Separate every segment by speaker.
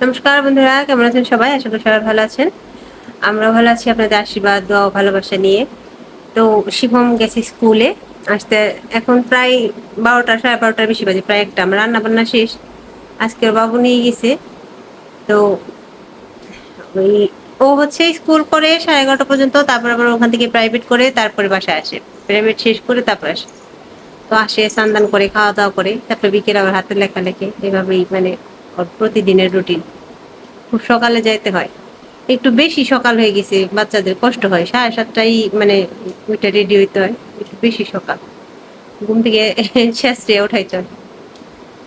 Speaker 1: নমস্কার বন্ধুরা, কেমন আছেন সবাই? আশা করি সবাই ভালো আছেন। আমরা ভালো আছি আপনাদের আশীর্বাদ, দোয়া ও ভালোবাসা নিয়ে। তো শিবম গেছে স্কুলে, আসতে এখন প্রায় 12টা, সাড়ে 12টার বেশি বাজে, প্রায় একটা। আমার রান্না বান্না শেষ, আজকে ওর বাবু নিয়ে গেছে। তো ওই ও হচ্ছে স্কুল করে 11:30 পর্যন্ত, তারপর আবার ওখান থেকে প্রাইভেট করে তারপরে বাসায় আসে। প্রাইভেট শেষ করে তারপর আসে। তো আসে, স্নান করে খাওয়া দাওয়া করে, তারপরে বিকেলে আবার হাতের লেখা লেখে। এভাবেই মানে ওর প্রতিদিনের রুটিন। খুব সকালে যাইতে হয়, একটু বেশি সকাল হয়ে গেছে, বাচ্চাদের কষ্ট হয়। 7:30টায় মানে ওইটা রেডি হইতে হয়, একটু বেশি সকাল। ঘুম থেকে শেষে ওঠাই চল।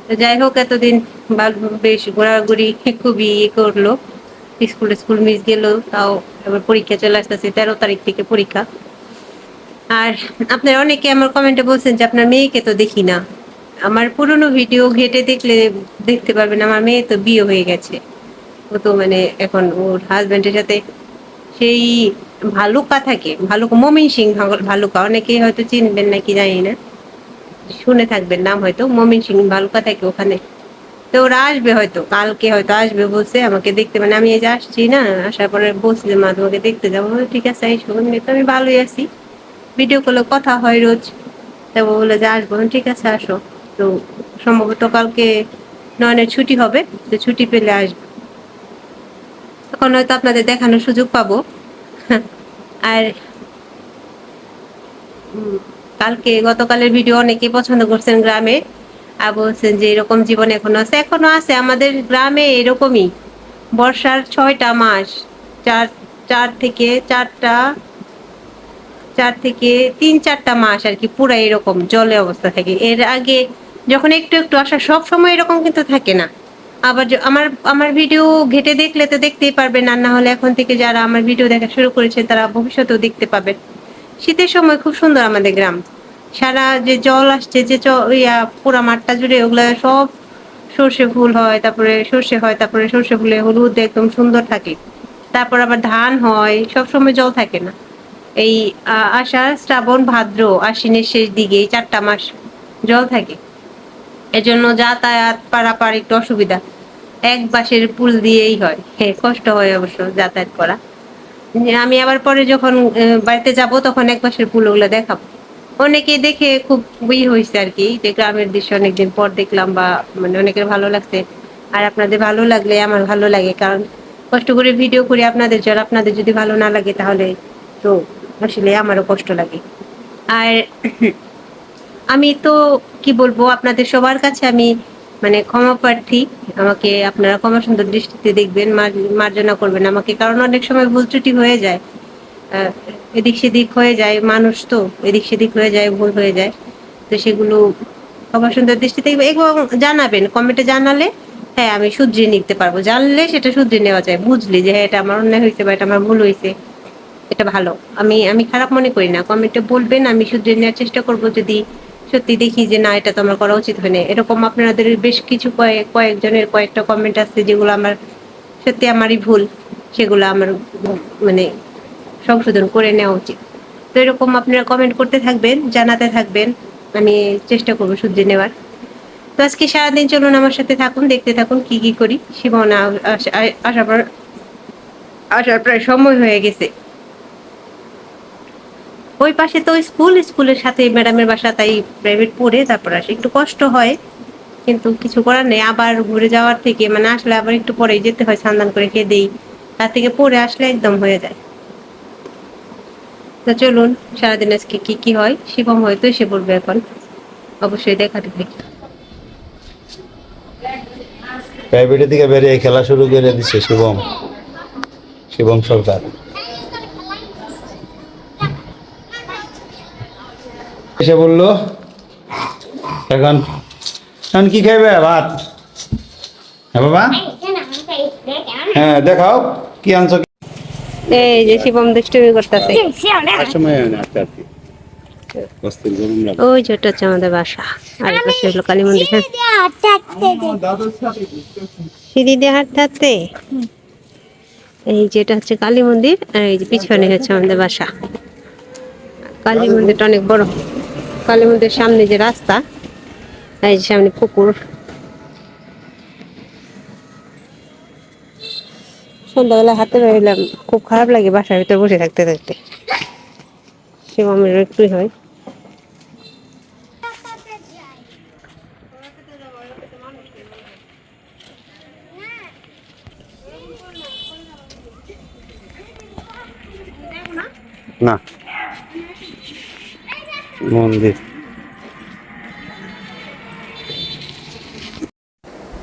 Speaker 1: তো যাই হোক, এতদিন বেশ ঘোরাঘুরি খুবই করলো। স্কুল মিস গেল, তাও এবার পরীক্ষা চলে আসতেছে, 13 তারিখ থেকে পরীক্ষা। আর আপনারা অনেকে আমার কমেন্টে বলছেন যে আপনার মেয়েকে তো দেখি না। আমার পুরনো ভিডিও ঘেটে দেখলে দেখতে পারবেন আমার মেয়ে তো বিয়ে হয়ে গেছে। ও তো মানে এখন ওর হাজবেন্ডের সাথে সেই ভালুকা থাকে, ভালুকা মমিন সিং, ভালুকা অনেকেই হয়তো চিনবেন নাকি জানি না, শুনে থাকবেন নাম হয়তো। মমিন সিং ভালুকা থাকে ওখানে। তো ওরা আসবে হয়তো কালকে, হয়তো আসবে বলছে আমাকে দেখতে। মানে আমি এই যে আসছি না, আসার পরে বলছি যে মা তোমাকে দেখতে যাবো। ঠিক আছে আইসো। তো আমি ভালোই আছি, ভিডিও কলে কথা হয় রোজ। তা বলে যে আসবো, ঠিক আছে আসো। তো সম্ভবত কালকে নয়নের ছুটি হবে, তো ছুটি পেলে আসবো, তখন হয়তো আপনাদের দেখানোর সুযোগ পাবো। আর কালকে গতকালের ভিডিও অনেকে পছন্দ করছেন গ্রামে, আর বলছেন যে এরকম জীবন এখনো আছে আমাদের গ্রামে। এরকমই বর্ষার 6টা মাস, চার চার থেকে চারটা, 3-4টা মাস আর কি, পুরা এরকম জলে অবস্থা থাকে। এর আগে যখন একটু একটু আসা, সব সময় এরকম কিন্তু থাকে না। আবার আমার আমার ভিডিও ঘেটে দেখলে তো দেখতেই পারবেন, আর না হলে এখন থেকে যারা আমার ভিডিও দেখা শুরু করেছেন তারা ভবিষ্যতেও দেখতে পাবেন। শীতের সময় খুব সুন্দর আমাদের গ্রাম। সারা যে জল আসছে, যে পুরা মাঠটা জুড়ে, ওগুলা সব সর্ষে ফুল হয়, তারপরে সর্ষে হয়, তারপরে সর্ষে ফুলে হলুদ একদম সুন্দর থাকে। তারপর আবার ধান হয়, সব সময় জল থাকে না। এই আষাঢ়, শ্রাবণ, ভাদ্র, আশ্বিনের শেষ দিকে এই 4টা মাস জল থাকে। এজন্য যাতায়াত পারাপার একটু অসুবিধা। এক বাঁশের পুল দিয়েই হয়, হ্যাঁ কষ্ট হয় অবশ্য যাতায়াত করা। আমি আবার পরে যখন বাড়িতে যাব তখন এক পাশের পুলগুলো দেখাবো। অনেকে দেখে খুব হয়েছে আর কি, যে গ্রামের দৃশ্য অনেকদিন পর দেখলাম, বা মানে অনেকের ভালো লাগছে। আর আপনাদের ভালো লাগলে আমার ভালো লাগে, কারণ কষ্ট করে ভিডিও করি আপনাদের জন্য। আপনাদের যদি ভালো না লাগে তাহলে তো আসলে আমারও কষ্ট লাগে। আর আমি তো কি বলবো, আপনাদের সবার কাছে আমি মানে ক্ষমা প্রার্থী। আমাকে আপনারা ক্ষমা সুন্দর দৃষ্টিতে দেখবেন, মার্জনা করবেন আমাকে, কারণ অনেক সময় ভুল ত্রুটি হয়ে যায়। আহ, এদিক সেদিক হয়ে যায়, মানুষ তো এদিক সেদিক হয়ে যায়, ভুল হয়ে যায়। তো সেগুলো ক্ষমা সুন্দর দৃষ্টিতে এবং জানাবেন, কমেন্টে জানালে হ্যাঁ আমি শুধরিয়ে নিতে পারবো। জানলে সেটা শুধরিয়ে নেওয়া যায়, বুঝলি যে হ্যাঁ এটা আমার অন্যায় হয়েছে বা এটা আমার ভুল হয়েছে, এটা ভালো। আমি আমি খারাপ মনে করি না, কমেন্টে বলবেন, আমি শুধরে নেওয়ার চেষ্টা করব। যদি সত্যি দেখি যে না এটা তো আমার করা উচিত হয় না, এরকম আপনাদের বেশ কিছু কয়েকজনের কয়েকটা কমেন্ট আছে যেগুলো আমার সত্যি আমারই ভুল, সেগুলো আমার মানে সংশোধন করে নেওয়া উচিত। তো এরকম আপনারা কমেন্ট করতে থাকবেন, জানাতে থাকবেন, আমি চেষ্টা করবো শুধরে নেওয়ার। তো আজকে সারাদিন চলুন আমার সাথে থাকুন, দেখতে থাকুন কি কি করি। সীমানা আসার প্রায় সময় হয়ে গেছে। ওই পাশে তো স্কুলের সাথে ম্যাডামের বাসা, তাই প্রাইভেট পড়ে তারপর আসে, একটু কষ্ট হয় কিন্তু কিছু করার নেই। আবার ঘুরে যাওয়ার থেকে মানে আসলে আবার একটু পরেই যেতে হয়, স্নান করে খেয়ে দেই, তার থেকে পড়ে আসলে একদম হয়ে যায়। তো চলুন সারাদিন আজকে কি কি হয়। শিবম হয়তো এসে পড়বে এখন, অবশ্যই দেখাতে থাকি।
Speaker 2: প্রাইভেটের দিকে বেরিয়ে খেলা শুরু করে দিচ্ছে শিবম, শিবম সরকার এসে বললো এখন এখন কি খাইবে? ভাত? হ্যাঁ বাবা, হ্যাঁ দেখাও কি আনছো।
Speaker 1: এই যে শিবম দুষ্টুমি করতেছে। ওই ছোট হচ্ছে আমাদের বাসা, আর পাশে হলো কালী মন্দির। সিঁড়ি দিয়ে হাঁটতে হাঁটতে এই যেটা হচ্ছে কালী মন্দির, আর এই যে পিছনে হচ্ছে আমাদের বাসা। কালী মন্দিরটা অনেক বড়। কালী মন্দিরের সামনে যে রাস্তা, এই যে সামনে পুকুর। সন্ধ্যাবেলা হাঁটতে বেরোলাম, খুব খারাপ লাগে বাসার ভিতরে বসে থাকতে থাকতে। শিবমের একটুই হয়।
Speaker 2: না মন্দির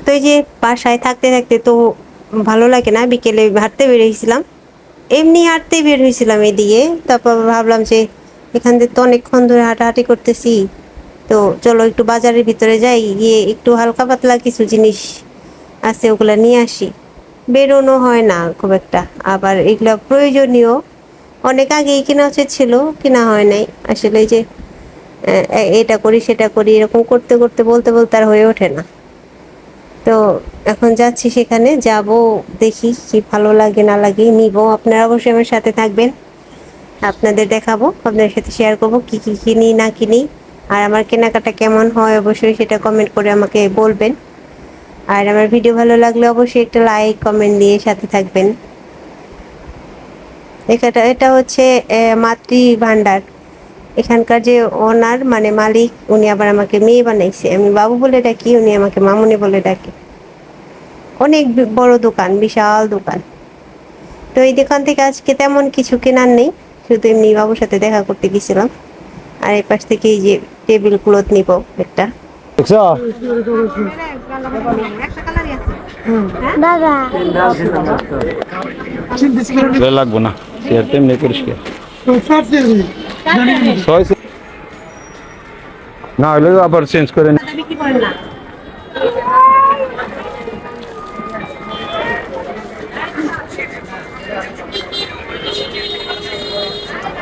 Speaker 1: তো এই যে বাসায় থাকতে থাকতে তো ভালো লাগে না, বিকেলে হাঁটতে বেরিয়েছিলাম, এমনি হাঁটতে বের হয়েছিলাম এদিকে। তারপর ভাবলাম যে এখান থেকে তো অনেকক্ষণ ধরে হাঁটাহাঁটি করতেছি, তো চলো একটু বাজারের ভিতরে যাই, গিয়ে একটু হালকা পাতলা কিছু জিনিস আছে ওগুলা নিয়ে আসি। বেরোনো হয় না খুব একটা, আবার এগুলো প্রয়োজনীয় অনেক আগেই কেনা উচিত ছিল, কেনা হয় নাই আসলে। এই যে এটা করি সেটা করি এরকম করতে করতে বলতে বলতে আর হয়ে ওঠে না। তো এখন যাচ্ছি, সেখানে যাব, দেখি কি ভালো লাগে না লাগে নিব। আপনারা অবশ্যই আমার সাথে থাকবেন, আপনাদের দেখাবো, আপনাদের সাথে শেয়ার করব কি কি কিনি না কিনি, আর আমার কেনাকাটা কেমন হয় অবশ্যই সেটা কমেন্ট করে আমাকে বলবেন। আর আমার ভিডিও ভালো লাগলে অবশ্যই একটা লাইক কমেন্ট দিয়ে সাথে থাকবেন। এটা হচ্ছে মাতৃ ভান্ডার, এখানকার যে ওনার মানে মালিক, উনি আবার আমাকে মেয়ে বানাইছে, আমি বাবু বলে ডাকি, উনি আমাকে মামুনি বলে ডাকে। অনেক বড় দোকান, বিশাল দোকান। তো এই দোকান থেকে আজকে তেমন কিছু কেনার নেই, শুধু এমনি বাবুর সাথে দেখা করতে গেছিলাম। আর এই পাশ থেকে এই যে টেবিল ক্লথ নিব একটা।
Speaker 2: দেখছো লাগবো না তেমনি পরিষ্কার না হলে আবার চেঞ্জ করে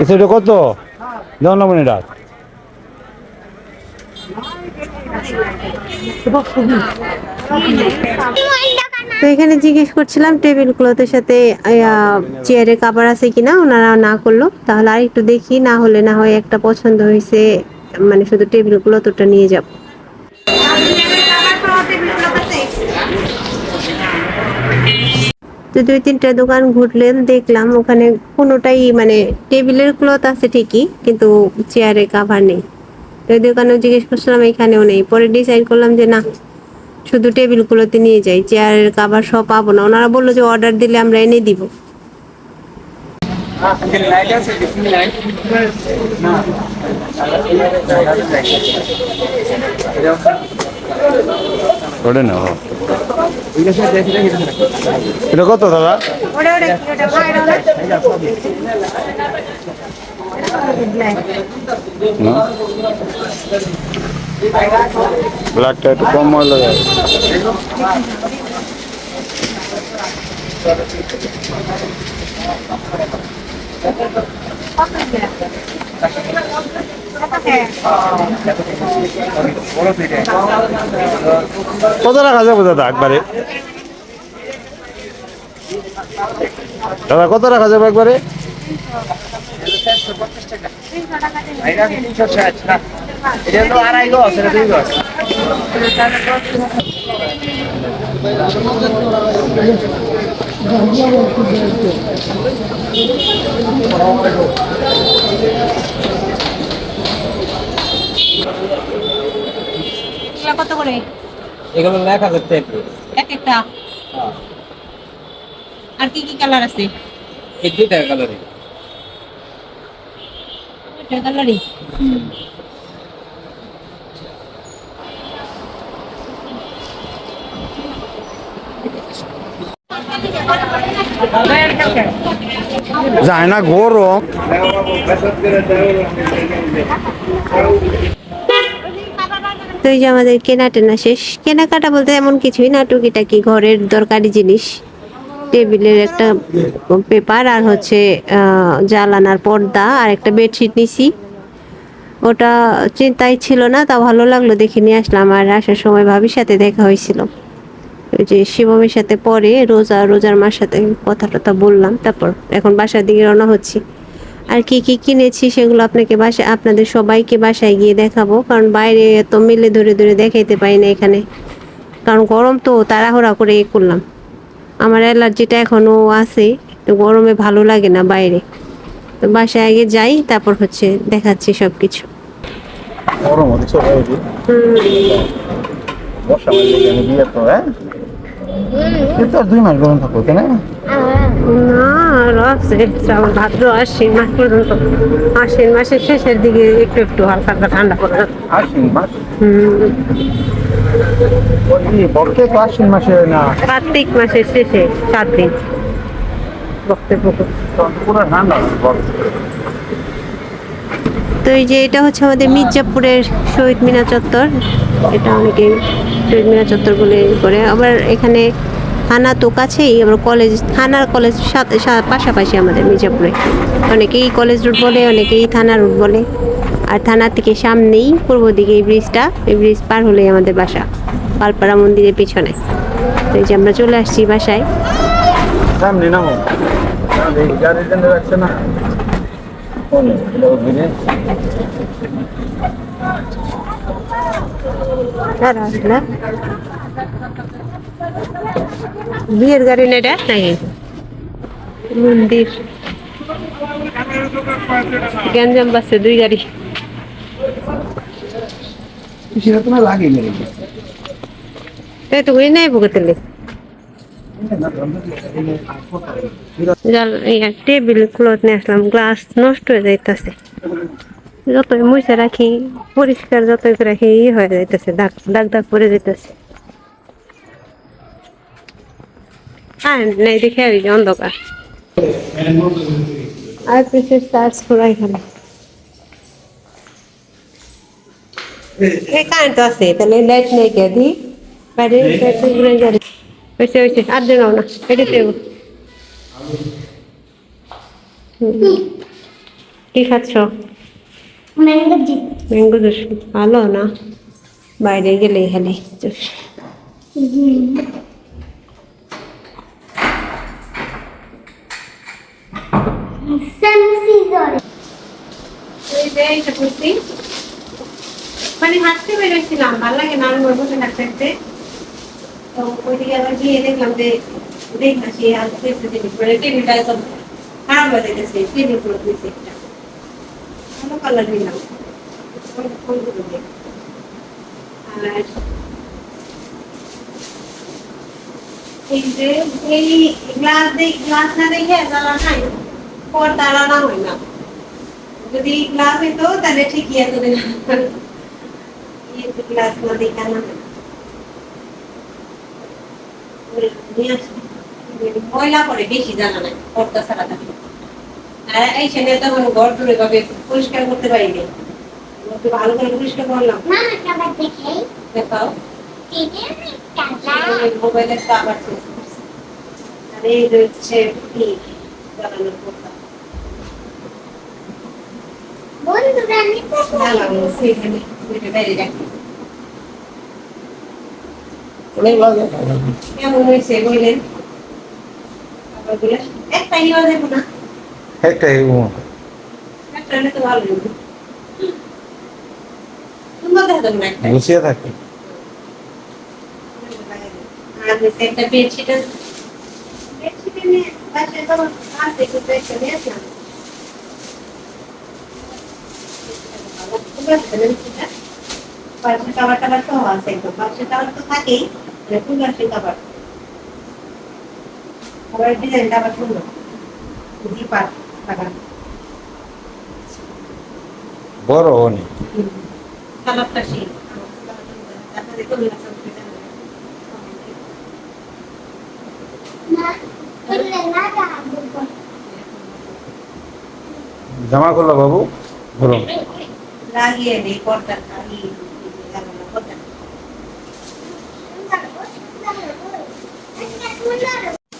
Speaker 2: সেটা কত জনমনি ডাক
Speaker 1: তো এখানে জিজ্ঞেস করছিলাম টেবিল ক্লথের সাথে চেয়ারে কাভার আছে কিনা, ওনারা না করলো, তাহলে আর একটু দেখি, না হলে না হয় একটা পছন্দ হয়েছে, মানে শুধু টেবিল ক্লথ ওটা নিয়ে যাব। তো 2-3টা দোকান ঘুরলেন, দেখলাম ওখানে কোনোটাই মানে টেবিলের ক্লথ আছে ঠিকই, কিন্তু চেয়ারে কাভার নেই। তো ওই দোকানেও জিজ্ঞেস করছিলাম, এখানেও নেই। পরে ডিসাইড করলাম যে না, শুধু টেবিল গুলোতে নিয়ে যাই, চেয়ারের কাভার সব পাবো না। ওনারা বললো যে অর্ডার দিলে আমরা এনে দিব।
Speaker 2: এটা কত দাদা? ব্ল্যাকটা একটু কম ময়লা যায়। কত রাখা যাবে দাদা একবারে? দাদা কত রাখা যাবে একবারে?
Speaker 1: কত করে?
Speaker 3: এগুলো 1000 টাকা
Speaker 1: এক একটা। আর কি কি কালার আছে?
Speaker 3: এই দুইটা কালারে
Speaker 1: এটা কালারই।
Speaker 2: যায় না গরম।
Speaker 1: তো এই যে আমাদের কেনা শেষ। কেনাকাটা বলতে এমন কিছুই না, টুকিটাকি ঘরের দরকারি জিনিস, টেবিলের একটা পেপার, আর হচ্ছে জালানার পর্দা, আর একটা বেডশিট নিছি। ওটা চিন্তাই ছিল না, তা ভালো লাগলো দেখে নিয়ে আসলাম। আর আসার সময় ভাবির সাথে দেখা হয়েছিল, ওই যে শিবমের সাথে, পরে রোজার মার সাথে কথা টথা বললাম। তারপর এখন বাসার দিকে রওনা হচ্ছি। আর কি কি কিনেছি সেগুলো আপনাদের সবাইকে বাসায় গিয়ে দেখাবো, কারণ বাইরে এত মেলে ধরে ধরে দেখাইতে পারি না এখানে, কারণ গরম তো তাড়াহুড়া করে করলাম। আমার অ্যালার্জিটা এখনো আছে, তো গরমে ভালো লাগে না বাইরে। তো বাসায় আগে যাই, তারপর হচ্ছে দেখাচ্ছি সবকিছু।
Speaker 2: গরম হচ্ছে চলে যাবে বর্ষা মাঝে আমি বিয়ে তো হ্যাঁ কিন্তু আর 2 মাস গরম থাকবো তাই না
Speaker 1: না, আরো আছে শ্রাবণ ভাদ্র আশ্বিন মাস পর্যন্ত। আশ্বিন মাসের শেষের দিকে একটু একটু হালকা হালকা ঠান্ডা পড়ে।
Speaker 2: আশ্বিন মাস
Speaker 1: হুম,
Speaker 2: ওই বর্ষে তো আশ্বিন মাসে না
Speaker 1: কার্তিক মাসের শেষে 7 দিন বক্তব্য।
Speaker 2: তখন তো পুরো ঠান্ডা বর্ষা।
Speaker 1: তো এই যে এটা হচ্ছে আমাদের মির্জাপুরের শহীদ মিনার চত্বর। এটা অনেকে শহীদ মিনার চত্বর বলে করে। আবার এখানে থানা তো কাছেই, আবার কলেজ, থানার কলেজ সাথে পাশাপাশি আমাদের মির্জাপুরে। অনেকেই কলেজ রুট বলে, অনেকেই থানা রুট বলে। আর থানা থেকে সামনেই পূর্ব দিকে এই ব্রিজটা, এই ব্রিজ পার হলেই আমাদের বাসা, পালপাড়া মন্দিরের পিছনে। তো এই যে আমরা চলে আসছি বাসায়।
Speaker 2: সামনে নামো গাড়ি জন্য রাখছে না
Speaker 1: আসলে বিয়ের গাড়ি না এটা নাকি মন্দির? গ্যাঞ্জাম বাসে 2 গাড়ি।
Speaker 2: সেটা তোমার লাগে মেরে
Speaker 1: তাই তো হয়ে নাই ভুগতেলে টেবিল ক্লথ নিয়ে আসলাম, গ্লাস নষ্ট হয়ে যাইতেছে। যতই মুছে রাখি, পরিষ্কার যতই করে রাখি, হয়ে যাইতেছে, দাগ দাগ দাগ পরে যাইতেছে। হ্যাঁ নেই দেখে ওই যে অন্ধকার। আর পিসের চার্জ করাই খালি কারেন্ট আছে, তাহলে লাইট নেই কে দি বাইরে ঘুরে যাবে। হয়েছে হয়েছে, আর দিন না এটাতে। কি খাচ্ছ? Mango juice. ভালো না, বাইরে গেলে খালি জুস। মানে হাঁটতে বেরোছিলাম, ভালো লাগে না আর বসে থাকতে থাকতে। তো ওইদিকে আবার গিয়ে দেখলাম যে দেখছি আর টেবিলটা একদম খারাপ হয়ে যেতেছে, টেবিল গুলো দিয়েছে একটা ভালো কালার নিলাম। আর এই যে এই গ্লাস না দেখে জ্বালা নাই, পর্দা আনা হয় না। যদি গ্লাস হইতো তাহলে ঠিকই এত দিন গ্লাস না দেখে আনা হয়। ময়লা করে বেশি, জানা নাই পর্দা ছাড়া থাকে। আর এই ছেলে তখন ঘর দূরে ভাবে পরিষ্কার করতে পারিনি, একটু ভালো করে পরিষ্কার করলাম। দেখাও মোবাইলের কাবার চেঞ্জ করছি। আর এই হচ্ছে জ্বালানোর পর্দা। কেমন হয়েছে বললেন? একটা ইয়ে দেবো না,
Speaker 2: একটা
Speaker 1: একটা হলে তো ভালো হইবে। সুন্দর দেখা যাবে না একটা।
Speaker 2: গুছিয়ে থাকে
Speaker 1: আর হচ্ছে একটা বেডশিট আছে, বেডশিট নিয়ে বাসায় তো আছে, কিন্তু একটা নিয়ে আসলাম। পাশের খাবার টাবার সহ আছে, একদম পাশের খাবার তো থাকেই, মানে ফুল পাশের খাবার। খাবারের ডিজাইনটা আবার সুন্দর, জিপার লাগানো।
Speaker 2: বড় অনেক
Speaker 1: কালারটা সেই
Speaker 2: জামা করলো বাবু গরম
Speaker 1: লাগিয়ে নেই পর্দা লাগিয়ে লাগানো পর্দা।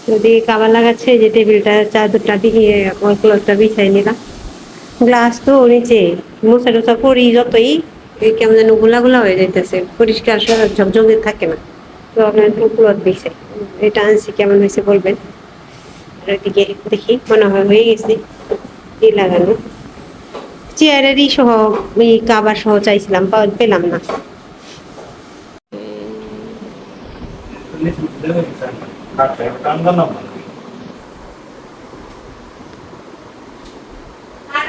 Speaker 1: যদি খাবার লাগাচ্ছে, যে টেবিলটা চাদরটা দিয়ে ওই ক্লথটা বিছাই নিলাম। গ্লাস তো নিচে মোছা টোছা করি যতই, কেমন যেন গোলা গোলা হয়ে যাইতেছে, পরিষ্কার ঝকঝকে থাকে না। তো আপনার একটু ক্লথ বিছাই, এটা আনছি, কেমন হয়েছে বলবেন। আর ওইদিকে দেখি মনে হয় হয়ে গেছে এই লাগানো। চেয়ারেরই সহ এই কাবার সহ চাইছিলাম, পেলাম না। আর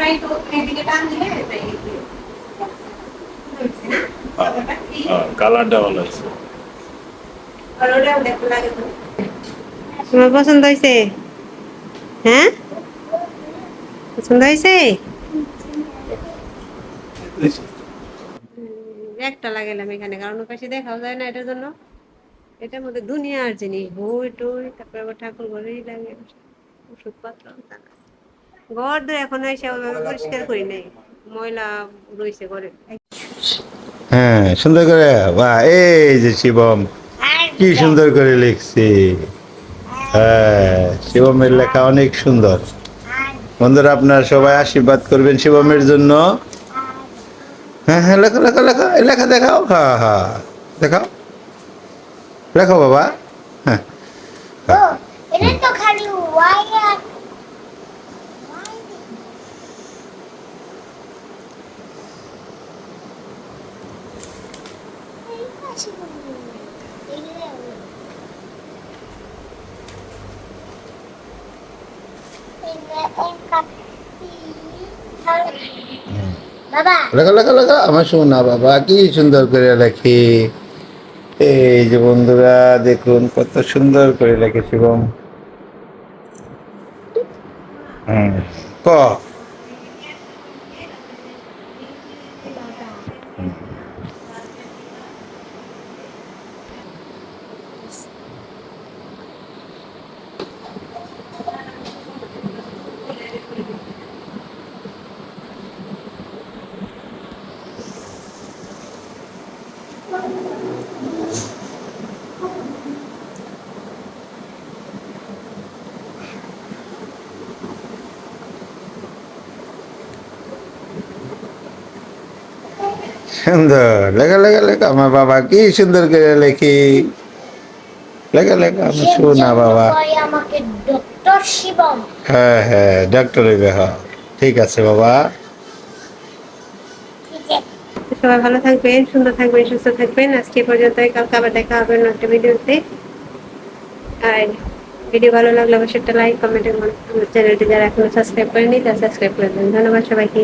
Speaker 1: রাইট এদিকে টান দিলে তাই না
Speaker 2: কালারটা ভালো আছে।
Speaker 1: আর ওটাও দেখতে লাগে তো। তোমার পছন্দ হয়েছে? হ্যাঁ, পছন্দ হয়েছে? একটা লাগাইলাম এখানে, কারণ ওপাশে দেখাও যায় না, এটার জন্য। এটার মধ্যে দুনিয়ার জিনিস, বই টই, তারপরে আবার ঠাকুর ঘরেই লাগে, ওষুধপত্র। ঘর তো এখন এসে ওইভাবে পরিষ্কার করি নাই, ময়লা রয়েছে ঘরে।
Speaker 2: হ্যাঁ, সুন্দর করে। বাহ, এই যে শিবম কি সুন্দর করে লিখছি। হ্যাঁ, শিবমের লেখা অনেক সুন্দর। বন্ধুরা, আপনারা সবাই আশীর্বাদ করবেন শিবমের জন্য। হ্যাঁ হ্যাঁ, লেখো লেখো লেখো, এই লেখা দেখাও। হ্যাঁ হ্যাঁ, দেখাও, লেখো বাবা। হ্যাঁ
Speaker 4: এটা তো খালি ওয়াই আর এই পাশে বলবো। বাবা
Speaker 2: লেখো লেখো লেখো, আমার সোনা বাবা কি সুন্দর করে লেখে। এই যে বন্ধুরা দেখুন কত সুন্দর করে লেখে শিবম। হুম, ক। সুন্দর লেখা লেখা লেখা, আমার বাবা কি সুন্দর করে লেখি। লেখা লেখা, আমার সোনা বাবা।
Speaker 4: আমাকে ডক্টর শিবম
Speaker 2: হ্যাঁ হ্যাঁ, ডক্টর হইবে। হ্যাঁ, ঠিক আছে বাবা।
Speaker 1: সবাই ভালো থাকবেন, সুন্দর থাকবেন, সুস্থ থাকবেন। আজকে এ পর্যন্তই, কালকে আবার দেখা হবে অন্য একটা ভিডিওতে। আর ভিডিও ভালো লাগলে অবশ্যই একটা লাইক, কমেন্ট এবং আমার চ্যানেলটি যারা এখনো সাবস্ক্রাইব করেনি তারা সাবস্ক্রাইব করে দেবেন। ধন্যবাদ সবাইকে।